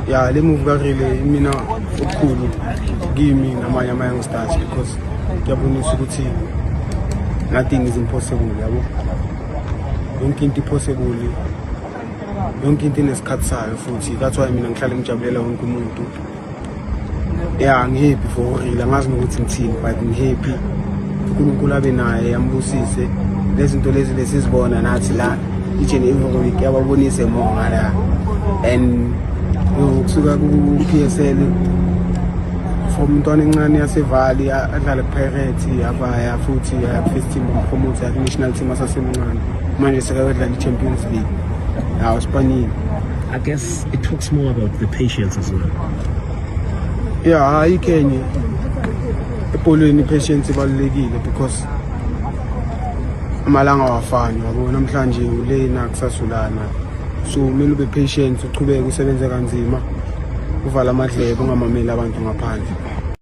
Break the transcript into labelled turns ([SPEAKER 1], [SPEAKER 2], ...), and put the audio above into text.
[SPEAKER 1] Yeah, le move kaReal mina okukhulu kimi namanye ama-youngsters because kuyabonisa ukuthi nothing is impossible, yabo. Yonke into possible, yonke into inesikhathi sayo futhi. That's why mina ngihlale ngijabulela wonke umuntu. Yeah, ngihappy for Real, angazi ukuthi ngithini but ngihappy. uNkulunkulu abe naye yambusise lezinto lezi lesizibona nathi la each and every week yababonise more la and ukusuka ku PSL from umntwana encane yaseValley adlala kuPirates yabaya futhi first team promote ya national team asasemncane manje sekayodlala iChampions League now Spain.
[SPEAKER 2] I guess it talks more about the patience as well.
[SPEAKER 1] Yeah, iKenya ebholweni patience ibalulekile because amalanga awafani yabo namhlanje ulena kusasulana so kumele ube patient uqhubeke usebenze kanzima uvala amadlebe ungamameli abantu ngaphandle.